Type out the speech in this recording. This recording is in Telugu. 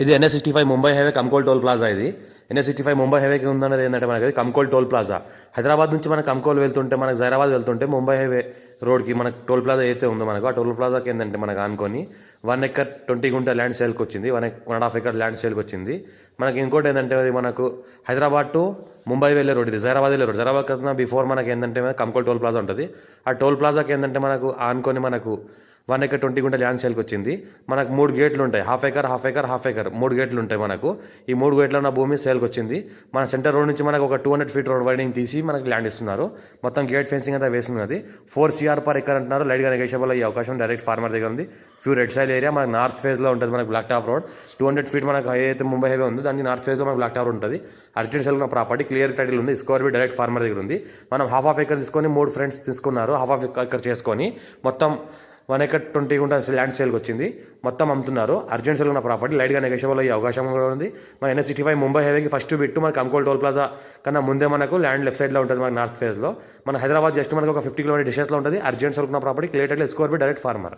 ఇది NH65 Mumbai highway Kankol toll plaza. ఇది NH65 ముంబై హైవేకి ఉందన్నది ఏంటంటే మనకి కంకోల్ టోల్ ప్లాజా. హైదరాబాద్ నుంచి మనకు కంకోల్ వెళ్తుంటే, మనకు జైరాబాద్ వెళ్తుంటే ముంబై హైవే రోడ్కి మనకు టోల్ ప్లాజా అయితే ఉందో మనకు ఆ టోల్ ప్లాజాకి ఏంటంటే మనకు ఆనుకొని 1 ఎకర్ 20 గుంట ల్యాండ్ సేల్కి వచ్చింది. 1.5 ఎకర్ ల్యాండ్ సేల్కి వచ్చింది. మనకి ఇంకోటి ఏంటంటే అది మనకు హైదరాబాద్ టు ముంబై వెళ్ళే రోడ్, ఇది జైరాబాద్ వెళ్ళే రోడ్. జైరాబాద్ కన్నా బిఫోర్ మనకి ఏంటంటే కంకోల్ టోల్ ప్లాజా ఉంటుంది. ఆ టోల్ ప్లాజాకి ఏంటంటే మనకు ఆనుకొని మనకు 1 ఎకర్ 20 గుంట ల్యాండ్ సేల్కి వచ్చింది. మనకు 3 గేట్లు ఉంటాయి, హాఫ్ ఎకర్ 3 గేట్లు ఉంటాయి మనకు. ఈ 3 గేట్ల ఉన్న భూమి సేల్కి వచ్చింది. మన సెంటర్ రోడ్ నుంచి మనకు ఒక 200 ఫీట్ రోడ్ వైడింగ్ తీసి మనకి ల్యాండ్ ఇస్తున్నారు. మొత్తం గేట్ ఫెన్సింగ్ అంతా వేస్తున్నది. 4 CR పర్ ఎకర్ అంటున్నారు. లైట్గా నెగోషియబుల్ అయ్యే అవకాశం డైరెక్ట్ ఫార్మర్ దగ్గర ఉంది. ప్యూర్ రెడ్ సైల్ ఏరియా మనకు నార్త్ ఫేజ్లో ఉంటుంది. మనకు బ్లాక్ టాప్ రోడ్ 200 ఫీట్ మనకు అయితే ముంబై హైవే ఉంది, దాన్ని నార్త్ ఫేజ్లో మనకు బ్లాక్ టాప్ రోడ్ ఉంటుంది. అర్జెంట్ సేల్ ఉన్న ప్రాపర్టీ క్లియర్ టైటిల్ ఉంది. స్కోర్ బి డైరెక్ట్ ఫార్మర్ దగ్గర ఉంది. మనం హాఫ్ ఎకర్ తీసుకొని 3 ఫ్రెండ్స్ తీసుకున్నారు. హాఫ్ ఎకర్ చేసుకొని మొత్తం 1 ఎకర్ 20 గుంట ల్యాండ్ సేల్కి వచ్చింది. మొత్తం అమ్ముతున్నారు. అర్జెంట్ సేల్ ఉన్న ప్రాపర్టీ లైట్గా నెగోషియబుల్ అయ్యే అవకాశం కూడా ఉంది. మన NH65 ముంబై హైవేకి ఫస్ట్ బిట్టు మనకి కంకోల్ టోల్ ప్లాజా కన్నా ముందే మనకు ల్యాండ్ లెఫ్ట్ సైడ్లో ఉంటుంది, మనకి నార్త్ ఫేజ్లో. మన హైదరాబాద్ జస్ట్ మనకు ఒక 50 కిలోమీటర్ డిస్టెన్స్లో ఉంటుంది. అర్జెంట్ సేల్ ఉన్న ప్రాపర్టీ క్లియర్ టైటిల్ స్కోర్ బి డైరెక్ట్ ఫార్మర్.